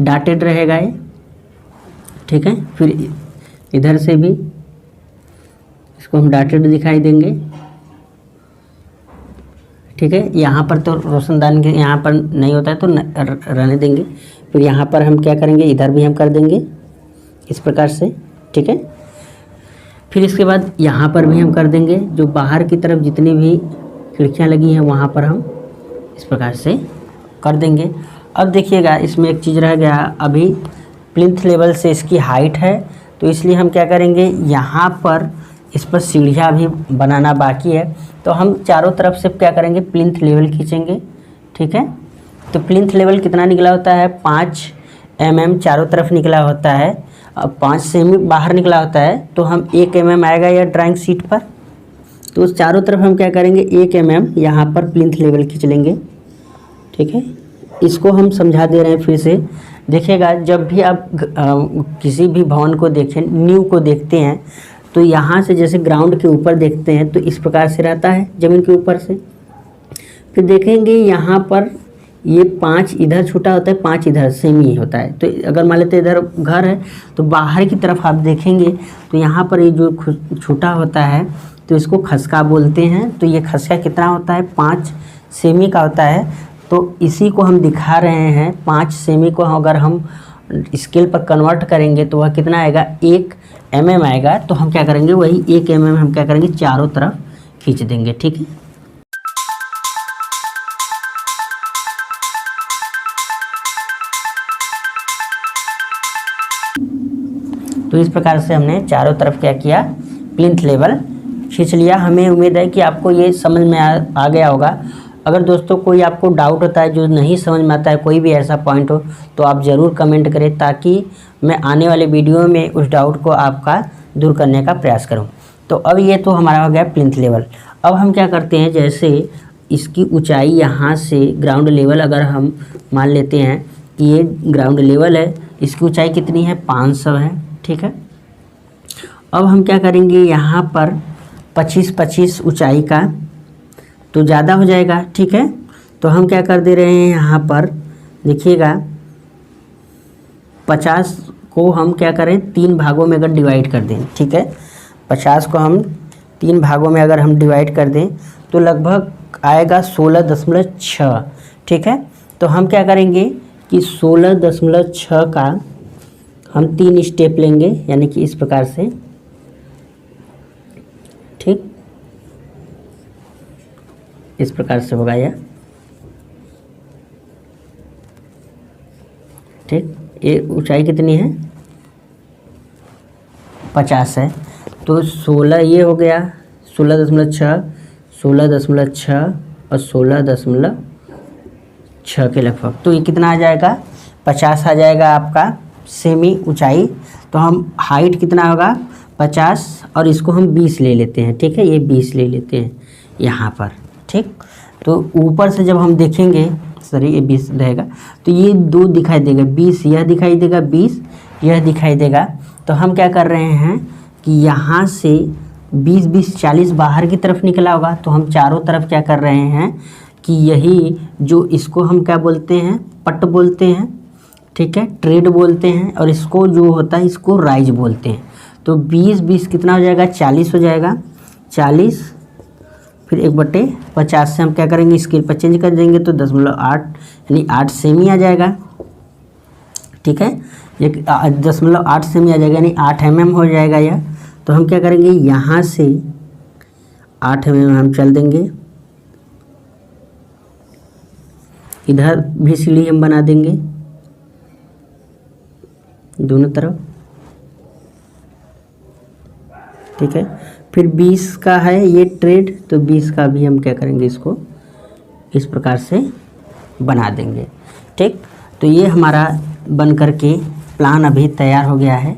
डॉटेड रहेगा ये, ठीक है। फिर इधर से भी इसको हम डॉटेड दिखाई देंगे, ठीक है। यहाँ पर तो रोशनदान के यहाँ पर नहीं होता है तो रहने देंगे। फिर यहाँ पर हम क्या करेंगे, इधर भी हम कर देंगे इस प्रकार से, ठीक है। फिर इसके बाद यहाँ पर भी हम कर देंगे, जो बाहर की तरफ जितनी भी खिड़कियाँ लगी हैं वहाँ पर हम इस प्रकार से कर देंगे। अब देखिएगा इसमें एक चीज़ रह गया, अभी प्लिंथ लेवल से इसकी हाइट है तो इसलिए हम क्या करेंगे, यहाँ पर इस पर सीढ़ियाँ भी बनाना बाकी है। तो हम चारों तरफ से क्या करेंगे, प्लिंथ लेवल खींचेंगे, ठीक है। तो प्लिंथ लेवल कितना निकला होता है, 5 mm चारों तरफ निकला होता है। अब 5 सेमी बाहर निकला होता है तो हम 1 mm आएगा या ड्राइंग शीट पर। तो उस चारों तरफ हम क्या करेंगे, 1 mm यहाँ पर प्लिंथ लेवल खींच लेंगे, ठीक है। इसको हम समझा दे रहे हैं फिर से। देखिएगा जब भी आप किसी भी भवन को देखें, नींव को देखते हैं तो यहाँ से जैसे ग्राउंड के ऊपर देखते हैं तो इस प्रकार से रहता है ज़मीन के ऊपर से। फिर देखेंगे यहाँ पर ये 5 इधर छूटा होता है, 5 इधर सेमी होता है। तो अगर मान लेते इधर घर है तो बाहर की तरफ आप देखेंगे तो यहाँ पर ये जो छूटा होता है तो इसको खसका बोलते हैं। तो ये खसका कितना होता है, 5 सेमी का होता है। तो इसी को हम दिखा रहे हैं, 5 सेमी को अगर हम स्केल पर कन्वर्ट करेंगे तो वह कितना आएगा, 1 mm आएगा। तो हम क्या करेंगे, वही 1 mm हम क्या करेंगे, चारों तरफ खींच देंगे, ठीक है। तो इस प्रकार से हमने चारों तरफ क्या किया, प्लिंथ लेवल खींच लिया। हमें उम्मीद है कि आपको ये समझ में आ गया होगा। अगर दोस्तों कोई आपको डाउट होता है, जो नहीं समझ में आता है, कोई भी ऐसा पॉइंट हो तो आप ज़रूर कमेंट करें ताकि मैं आने वाले वीडियो में उस डाउट को आपका दूर करने का प्रयास करूं। तो अब ये तो हमारा हो गया प्लिंथ लेवल। अब हम क्या करते हैं, जैसे इसकी ऊंचाई यहाँ से ग्राउंड लेवल अगर हम मान लेते हैं कि ये ग्राउंड लेवल है, इसकी ऊंचाई कितनी है, 500 है, ठीक है। अब हम क्या करेंगे, यहाँ पर 25-25 ऊंचाई का तो ज़्यादा हो जाएगा, ठीक है। तो हम क्या कर दे रहे हैं, यहाँ पर देखिएगा 50 को हम क्या करें, 3 भागों में अगर डिवाइड कर दें, ठीक है। 50 को हम 3 भागों में अगर हम डिवाइड कर दें तो लगभग आएगा 16.6, ठीक है। तो हम क्या करेंगे कि 16.6 का हम 3 स्टेप लेंगे, यानी कि इस प्रकार से, ठीक, इस प्रकार से होगा यह, ठीक। ये ऊंचाई कितनी है, 50 है। तो 16 ये हो गया, 16.6, 16.6 और 16.6 के लगभग। तो ये कितना आ जाएगा, 50 आ जाएगा आपका सेमी ऊंचाई। तो हम हाइट कितना होगा, 50, और इसको हम 20 ले लेते हैं, ठीक है। ये 20 ले लेते हैं यहाँ पर, ठीक। तो ऊपर से जब हम देखेंगे, सॉरी ये 20 रहेगा, तो ये 2 दिखाई देगा, 20 यह दिखाई देगा, 20 यह दिखाई देगा। तो हम क्या कर रहे हैं कि यहाँ से 20-20 40 बाहर की तरफ निकला होगा। तो हम चारों तरफ क्या कर रहे हैं कि यही जो इसको हम क्या बोलते हैं, पट बोलते हैं, ठीक है, ट्रेड बोलते हैं, और इसको जो होता है इसको राइज बोलते हैं। तो 20-20 कितना हो जाएगा, 40 हो जाएगा, 40 फिर 1/50 से हम क्या करेंगे, स्केल पर चेंज कर देंगे तो 10.8 यानी 8 सेमी आ जाएगा, ठीक है। एक 0.8 सेमी आ जाएगा, यानी 8 mm हो जाएगा यह। तो हम क्या करेंगे, यहाँ से 8 mm हम चल देंगे, इधर भी सीढ़ी हम बना देंगे दोनों तरफ, ठीक है। फिर 20 का है ये ट्रेड, तो 20 का भी हम क्या करेंगे, इसको इस प्रकार से बना देंगे, ठीक। तो ये हमारा बन करके प्लान अभी तैयार हो गया है,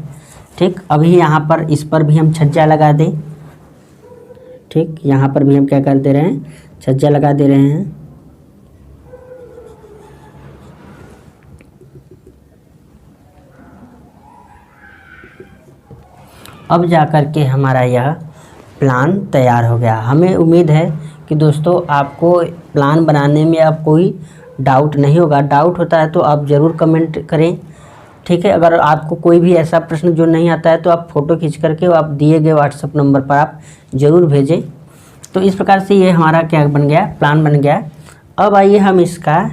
ठीक। अभी यहाँ पर इस पर भी हम छज्जा लगा दें, ठीक। यहाँ पर भी हम क्या कर दे रहे हैं, छज्जा लगा दे रहे हैं। अब जा कर के हमारा यह प्लान तैयार हो गया। हमें उम्मीद है कि दोस्तों आपको प्लान बनाने में अब कोई डाउट नहीं होगा। डाउट होता है तो आप ज़रूर कमेंट करें, ठीक है। अगर आपको कोई भी ऐसा प्रश्न जो नहीं आता है तो आप फ़ोटो खींच करके आप दिए गए व्हाट्सएप नंबर पर आप ज़रूर भेजें। तो इस प्रकार से ये हमारा क्या बन गया, प्लान बन गया। अब आइए हम इसका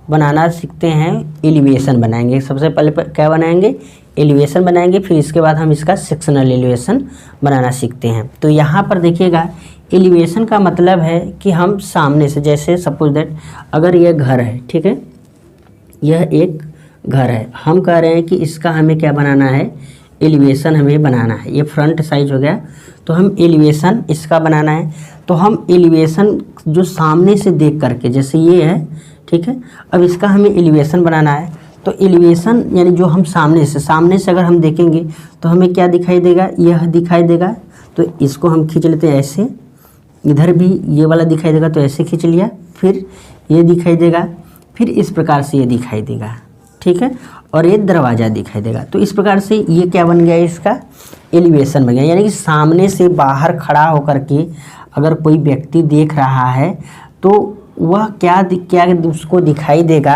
बनाना सीखते हैं, एलिवेशन बनाएंगे। सबसे पहले क्या बनाएंगे, एलिवेशन बनाएंगे, फिर इसके बाद हम इसका सेक्शनल एलिवेशन बनाना सीखते हैं। तो यहाँ पर देखिएगा, एलिवेशन का मतलब है कि हम सामने से, जैसे सपोज दैट अगर यह घर है, ठीक है, यह एक घर है, हम कह रहे हैं कि इसका हमें क्या बनाना है, एलिवेशन हमें बनाना है। ये फ्रंट साइज हो गया, तो हम एलिवेशन इसका बनाना है। तो हम एलिवेशन जो सामने से देख करके, जैसे ये है, ठीक है, अब इसका हमें एलिवेशन बनाना है। तो एलिवेशन यानी जो हम सामने से अगर हम देखेंगे तो हमें क्या दिखाई देगा, यह दिखाई देगा। तो इसको हम खींच लेते हैं ऐसे, इधर भी ये वाला दिखाई देगा, तो ऐसे खींच लिया, फिर ये दिखाई देगा, फिर इस प्रकार से ये दिखाई देगा, ठीक है, और ये दरवाज़ा दिखाई देगा। तो इस प्रकार से ये क्या बन गया, इसका एलिवेशन बन गया। यानी कि सामने से बाहर खड़ा होकर के अगर कोई व्यक्ति देख रहा है तो वह क्या उसको दिखाई देगा,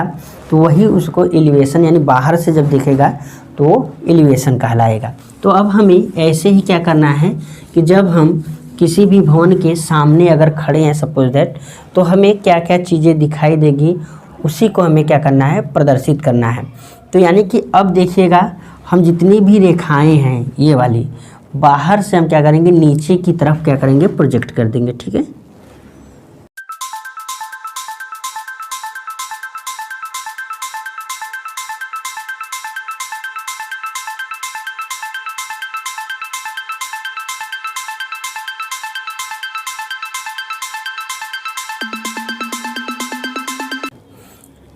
तो वही उसको एलिवेशन, यानी बाहर से जब देखेगा तो एलिवेशन कहलाएगा। तो अब हमें ऐसे ही क्या करना है कि जब हम किसी भी भवन के सामने अगर खड़े हैं सपोज दैट, तो हमें क्या क्या चीज़ें दिखाई देगी, उसी को हमें क्या करना है, प्रदर्शित करना है। तो यानी कि अब देखिएगा, हम जितनी भी रेखाएं हैं ये वाली, बाहर से हम क्या करेंगे, नीचे की तरफ क्या करेंगे, प्रोजेक्ट कर देंगे, ठीक है।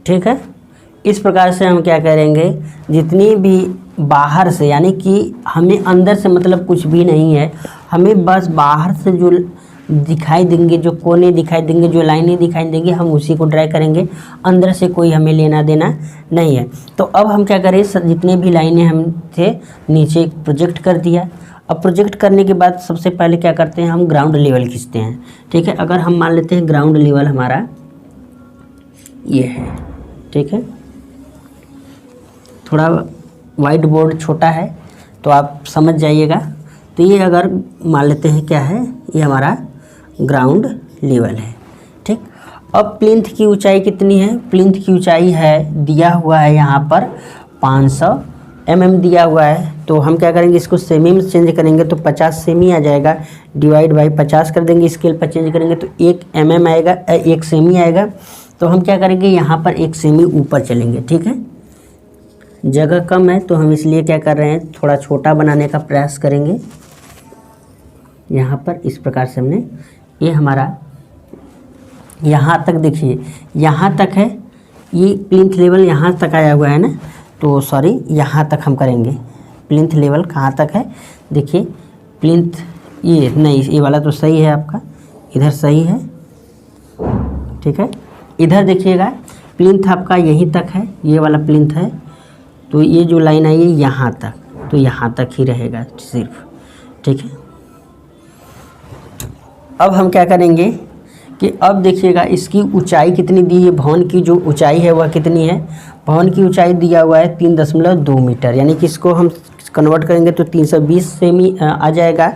ठीक है, इस प्रकार से हम क्या करेंगे, जितनी भी बाहर से, यानी कि हमें अंदर से मतलब कुछ भी नहीं है, हमें बस बाहर से जो दिखाई देंगे, जो कोने दिखाई देंगे, जो लाइनें दिखाई देंगी, हम उसी को ड्राई करेंगे। अंदर से कोई हमें लेना देना नहीं है। तो अब हम क्या करें, जितने भी लाइनें हम थे नीचे प्रोजेक्ट कर दिया। अब प्रोजेक्ट करने के बाद सबसे पहले क्या करते हैं, हम ग्राउंड लेवल खींचते हैं, ठीक है। अगर हम मान लेते हैं ग्राउंड लेवल हमारा ये है, ठीक है, थोड़ा वाइट बोर्ड छोटा है तो आप समझ जाइएगा। तो ये अगर मान लेते हैं क्या है, ये हमारा ग्राउंड लेवल है, ठीक। अब प्लिंथ की ऊंचाई कितनी है, प्लिंथ की ऊंचाई है, दिया हुआ है यहाँ पर 500 mm दिया हुआ है। तो हम क्या करेंगे, इसको सेमी में चेंज करेंगे तो 50 सेमी आ जाएगा, डिवाइड बाई 50 कर देंगे, स्केल पर चेंज करेंगे तो 1 mm आएगा, 1 सेमी आएगा। तो हम क्या करेंगे, यहाँ पर 1 सेमी ऊपर चलेंगे, ठीक है। जगह कम है तो हम इसलिए क्या कर रहे हैं, थोड़ा छोटा बनाने का प्रयास करेंगे। यहाँ पर इस प्रकार से हमने, ये हमारा यहाँ तक, देखिए यहाँ तक है, ये प्लिंथ लेवल यहाँ तक आया हुआ है ना, तो सॉरी यहाँ तक हम करेंगे। प्लिंथ लेवल कहाँ तक है, देखिए प्लिंथ, ये नहीं, ये वाला तो सही है आपका, इधर सही है, ठीक है। इधर देखिएगा प्लिंथ आपका यहीं तक है, ये वाला प्लिंथ है, तो ये जो लाइन आई है यहाँ तक, तो यहाँ तक ही रहेगा सिर्फ, ठीक है। अब हम क्या करेंगे कि अब देखिएगा इसकी ऊंचाई कितनी दी है, भवन की जो ऊंचाई है वह कितनी है, भवन की ऊंचाई दिया हुआ है 3.2 मीटर, यानी कि इसको हम कन्वर्ट करेंगे तो 320 सेमी आ जाएगा।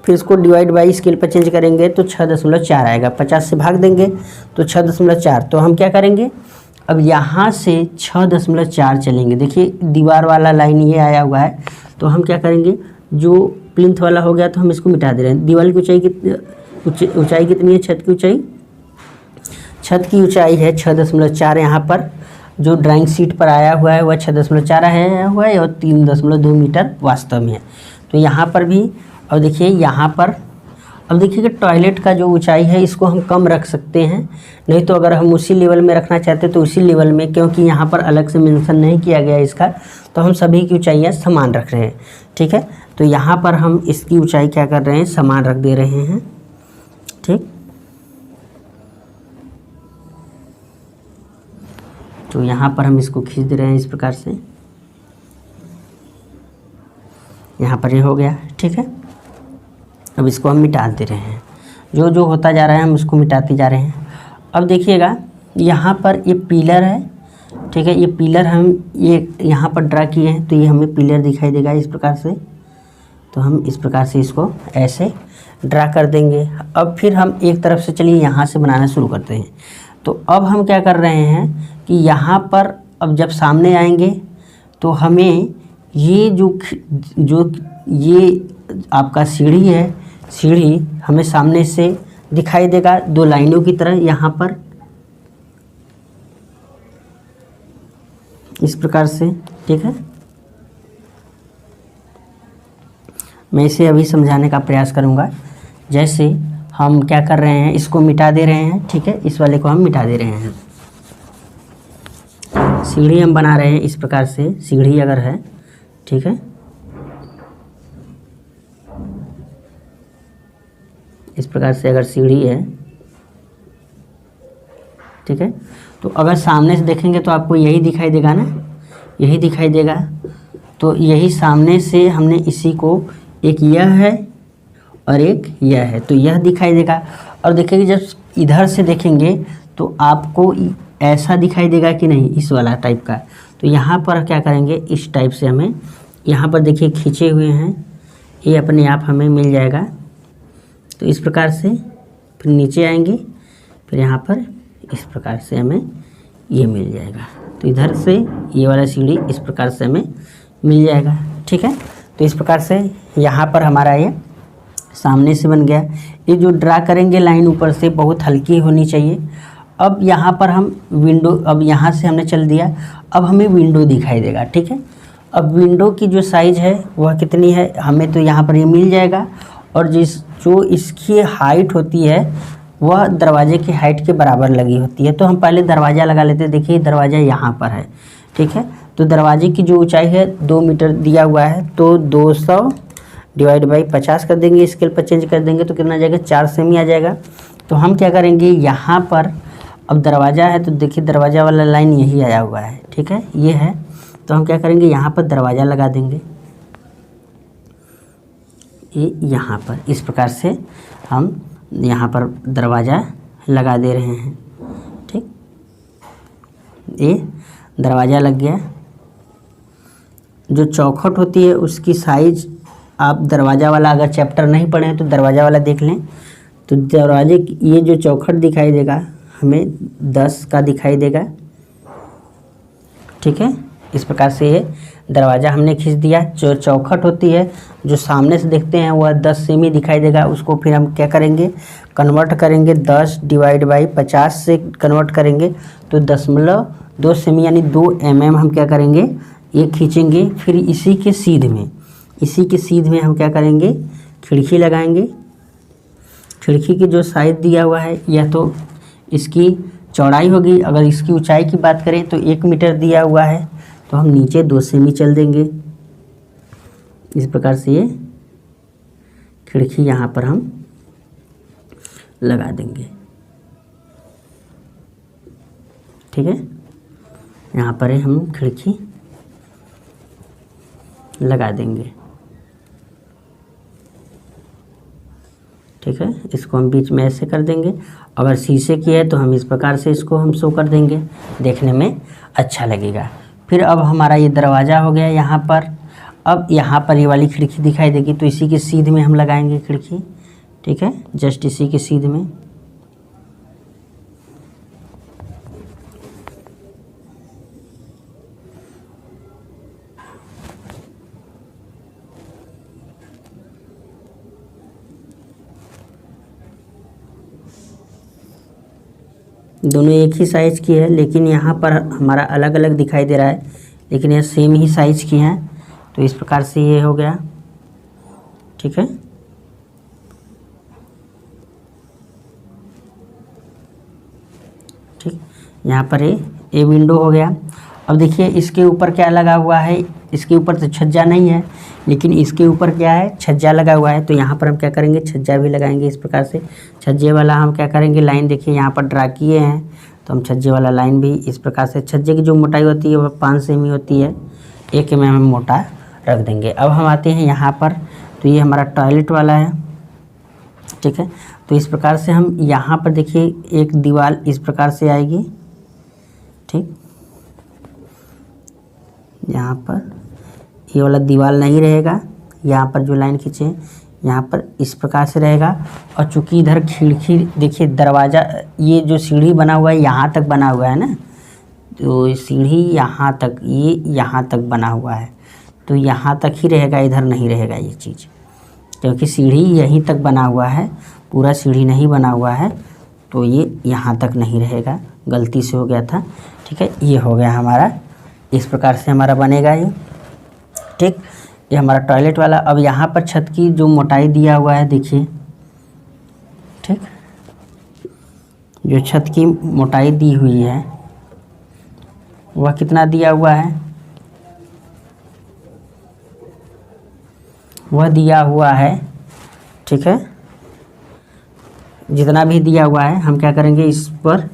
फिर इसको डिवाइड बाई स्केल पर चेंज करेंगे तो 6.4 आएगा, 50 से भाग देंगे तो 6.4। तो हम क्या करेंगे, अब यहाँ से 6.4 चलेंगे। देखिए दीवार वाला लाइन ये आया हुआ है, तो हम क्या करेंगे, जो प्लिंथ वाला हो गया तो हम इसको मिटा दे रहे हैं। दीवार की ऊंचाई ऊंचाई कितनी है, छत की ऊंचाई? छत की ऊंचाई है 6.4। यहाँ पर जो ड्राइंग शीट पर आया हुआ है वह 6.4 आया हुआ है और 3.2 मीटर वास्तव में है। तो यहाँ पर भी, और देखिए यहाँ पर, अब देखिए कि टॉयलेट का जो ऊंचाई है इसको हम कम रख सकते हैं, नहीं तो अगर हम उसी लेवल में रखना चाहते तो उसी लेवल में, क्योंकि यहाँ पर अलग से मेंशन नहीं किया गया इसका, तो हम सभी की ऊंचाइयाँ समान रख रहे हैं। ठीक है, तो यहाँ पर हम इसकी ऊंचाई क्या कर रहे हैं, समान रख दे रहे हैं। ठीक, तो यहाँ पर हम इसको खींच दे रहे हैं इस प्रकार से। यहाँ पर ये हो गया। ठीक है, अब इसको हम मिटा दे रहे हैं। जो जो होता जा रहा है हम उसको मिटाते जा रहे हैं। अब देखिएगा यहाँ पर ये पिलर है। ठीक है, ये पिलर हम ये यहाँ पर ड्रा किए हैं, तो ये हमें पिलर दिखाई देगा इस प्रकार से। तो हम इस प्रकार से इसको ऐसे ड्रा कर देंगे। अब फिर हम एक तरफ से चलिए यहाँ से बनाना शुरू करते हैं। तो अब हम क्या कर रहे हैं कि यहाँ पर अब जब सामने आएंगे तो हमें ये जो ये आपका सीढ़ी है, सीढ़ी हमें सामने से दिखाई देगा 2 लाइनों की तरह यहाँ पर इस प्रकार से। ठीक है, मैं इसे अभी समझाने का प्रयास करूँगा। जैसे हम क्या कर रहे हैं, इसको मिटा दे रहे हैं। ठीक है, इस वाले को हम मिटा दे रहे हैं। सीढ़ी हम बना रहे हैं इस प्रकार से, सीढ़ी अगर है। ठीक है, इस प्रकार से अगर सीढ़ी है। ठीक है, तो अगर सामने से देखेंगे तो आपको यही दिखाई देगा ना, यही दिखाई देगा। तो यही सामने से हमने इसी को, एक यह है और एक यह है, तो यह दिखाई देगा। और देखेंगे जब इधर से देखेंगे तो आपको ऐसा दिखाई देगा कि नहीं, इस वाला टाइप का। तो यहाँ पर क्या करेंगे, इस टाइप से हमें यहाँ पर देखिए खींचे हुए हैं, ये अपने आप हमें मिल जाएगा। तो इस प्रकार से फिर नीचे आएंगे, फिर यहाँ पर इस प्रकार से हमें ये मिल जाएगा। तो इधर से ये वाला सीढ़ी इस प्रकार से हमें मिल जाएगा। ठीक है, तो इस प्रकार से यहाँ पर हमारा ये सामने से बन गया। ये जो ड्रा करेंगे लाइन ऊपर से बहुत हल्की होनी चाहिए। अब यहाँ पर हम विंडो, अब यहाँ से हमने चल दिया, अब हमें विंडो दिखाई देगा। ठीक है, अब विंडो की जो साइज़ है वह कितनी है, हमें तो यहाँ पर ये मिल जाएगा। और जो इसकी हाइट होती है वह दरवाजे की हाइट के बराबर लगी होती है। तो हम पहले दरवाज़ा लगा लेते हैं। देखिए दरवाज़ा यहाँ पर है। ठीक है, तो दरवाजे की जो ऊंचाई है 2 मीटर दिया हुआ है, तो 200 डिवाइड बाई 50 कर देंगे, स्केल पर चेंज कर देंगे तो कितना आ जाएगा, 4 सेमी आ जाएगा। तो हम क्या करेंगे, यहाँ पर अब दरवाज़ा है तो देखिए दरवाज़ा वाला लाइन यही आया हुआ है। ठीक है, ये है। तो हम क्या करेंगे, यहाँ पर दरवाज़ा लगा देंगे, ये यहाँ पर इस प्रकार से हम यहाँ पर दरवाज़ा लगा दे रहे हैं। ठीक, ये दरवाज़ा लग गया। जो चौखट होती है उसकी साइज़, आप दरवाज़ा वाला अगर चैप्टर नहीं पढ़े हैं तो दरवाज़ा वाला देख लें। तो दरवाजे ये जो चौखट दिखाई देगा हमें 10 का दिखाई देगा। ठीक है, इस प्रकार से ये दरवाज़ा हमने खींच दिया। जो चौखट होती है जो सामने से देखते हैं वह 10 सेमी दिखाई देगा। उसको फिर हम क्या करेंगे, कन्वर्ट करेंगे, 10 डिवाइड बाई 50 से कन्वर्ट करेंगे तो 0.2 सेमी यानी 2 mm हम क्या करेंगे, ये खींचेंगे। फिर इसी के सीध में हम क्या करेंगे, खिड़की लगाएंगे। खिड़की की जो साइज दिया हुआ है यह तो इसकी चौड़ाई होगी। अगर इसकी ऊंचाई की बात करें तो 1 मीटर दिया हुआ है, तो हम नीचे 2 सेमी चल देंगे। इस प्रकार से ये खिड़की यहाँ पर हम लगा देंगे। ठीक है, यहाँ पर हम खिड़की लगा देंगे। ठीक है, इसको हम बीच में ऐसे कर देंगे। अगर शीशे की है तो हम इस प्रकार से इसको हम शो कर देंगे, देखने में अच्छा लगेगा। फिर अब हमारा ये दरवाज़ा हो गया यहाँ पर। अब यहाँ पर ये वाली खिड़की दिखाई देगी तो इसी के सीध में हम लगाएंगे खिड़की। ठीक है, जस्ट इसी के सीध में। दोनों एक ही साइज़ की है, लेकिन यहाँ पर हमारा अलग अलग दिखाई दे रहा है, लेकिन ये सेम ही साइज़ की हैं। तो इस प्रकार से ये हो गया, ठीक है। ठीक, यहाँ पर ये विंडो हो गया। अब देखिए इसके ऊपर क्या लगा हुआ है, इसके ऊपर तो छज्जा नहीं है, लेकिन इसके ऊपर क्या है, छज्जा लगा हुआ है। तो यहाँ पर हम क्या करेंगे, छज्जा भी लगाएंगे इस प्रकार से। छज्जे वाला हम क्या करेंगे, लाइन देखिए यहाँ पर ड्रा किए हैं, तो हम छज्जे वाला लाइन भी इस प्रकार से, छज्जे की जो मोटाई होती है वह 5 सेमी होती है, 1 mm मोटा रख देंगे। अब हम आते हैं यहाँ पर, तो ये हमारा टॉयलेट वाला है, ठीक है। तो इस प्रकार से हम यहाँ पर देखिए एक दीवार इस प्रकार से आएगी, ठीक। यहाँ पर ये वाला दीवार नहीं रहेगा, यहाँ पर जो लाइन खींचे यहाँ पर इस प्रकार से रहेगा। और चूंकि इधर खिड़की देखिए, दरवाज़ा, ये जो सीढ़ी बना हुआ है यहाँ तक बना हुआ है ना, तो सीढ़ी यहाँ तक, ये यहाँ तक बना हुआ है, तो यहाँ तक ही रहेगा, इधर नहीं रहेगा ये चीज़, क्योंकि सीढ़ी यहीं तक बना हुआ है, पूरा सीढ़ी नहीं बना हुआ है, तो ये यहाँ तक नहीं रहेगा, गलती से हो गया था, ठीक है। ये हो गया हमारा, इस प्रकार से हमारा बनेगा ये, ठीक। ये हमारा टॉयलेट वाला। अब यहाँ पर छत की जो मोटाई दिया हुआ है देखिए, ठीक, जो छत की मोटाई दी हुई है वह कितना दिया हुआ है, वह दिया हुआ है, ठीक है। जितना भी दिया हुआ है हम क्या करेंगे, इस पर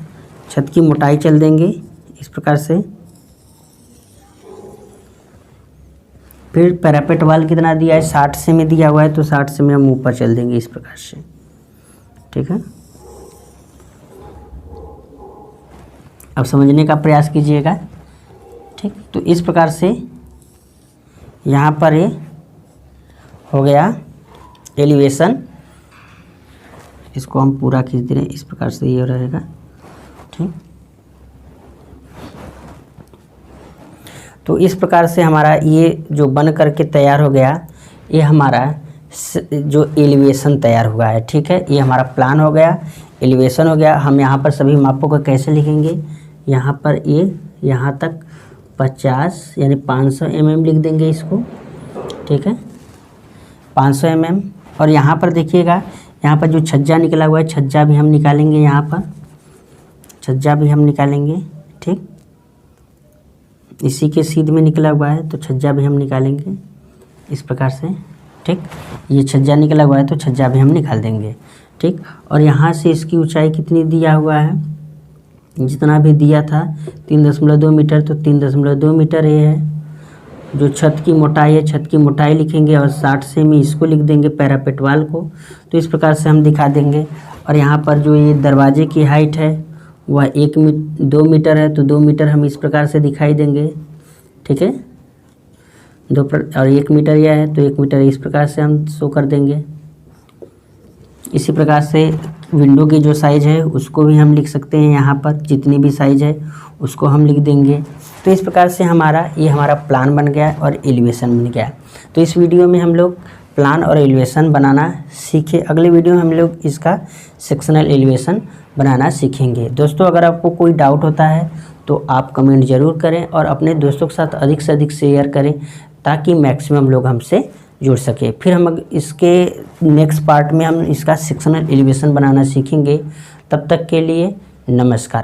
छत की मोटाई चल देंगे इस प्रकार से। फिर पैरापेट वाल कितना दिया है, 60 सेमी दिया हुआ है, तो 60 सेमी हम ऊपर चल देंगे इस प्रकार से, ठीक है। अब समझने का प्रयास कीजिएगा, ठीक। तो इस प्रकार से यहाँ पर ये हो गया एलिवेशन, इसको हम पूरा खींच दे रहे हैं, इस प्रकार से ये रहेगा, ठीक। तो इस प्रकार से हमारा ये जो बन करके तैयार हो गया, ये हमारा जो एलिवेशन तैयार हुआ है, ठीक है। ये हमारा प्लान हो गया, एलिवेशन हो गया। हम यहाँ पर सभी मापों को कैसे लिखेंगे, यहाँ पर ये यहाँ तक 50 यानी 500 mm लिख देंगे इसको, ठीक है, 500 mm। और यहाँ पर देखिएगा, यहाँ पर जो छज्जा निकला हुआ है, छज्जा भी हम निकालेंगे, यहाँ पर छज्जा भी हम निकालेंगे, ठीक। इसी के सीध में निकला हुआ है, तो छज्जा भी हम निकालेंगे इस प्रकार से, ठीक। ये छज्जा निकला हुआ है, तो छज्जा भी हम निकाल देंगे, ठीक। और यहाँ से इसकी ऊंचाई कितनी दिया हुआ है, जितना भी दिया था 3.2 मीटर, तो 3.2 मीटर ये है। जो छत की मोटाई है, छत की मोटाई लिखेंगे और 60 सेमी इसको लिख देंगे, पैरापेट वाल को। तो इस प्रकार से हम दिखा देंगे। और यहाँ पर जो ये दरवाजे की हाइट है वह 2 मीटर है, तो 2 मीटर हम इस प्रकार से दिखाई देंगे, ठीक है। और 1 मीटर यह है, तो 1 मीटर इस प्रकार से हम शो कर देंगे। इसी प्रकार से विंडो की जो साइज़ है उसको भी हम लिख सकते हैं, यहाँ पर जितनी भी साइज़ है उसको हम लिख देंगे। तो इस प्रकार से हमारा प्लान बन गया और एलिवेशन बन गया। तो इस वीडियो में हम लोग प्लान और एलिवेशन बनाना सीखे। अगले वीडियो में हम लोग इसका सेक्शनल एलिवेशन बनाना सीखेंगे। दोस्तों, अगर आपको कोई डाउट होता है तो आप कमेंट ज़रूर करें और अपने दोस्तों के साथ अधिक से अधिक शेयर करें, ताकि मैक्सिमम लोग हमसे जुड़ सके। फिर हम इसके नेक्स्ट पार्ट में हम इसका सेक्शनल एलिवेशन बनाना सीखेंगे। तब तक के लिए नमस्कार।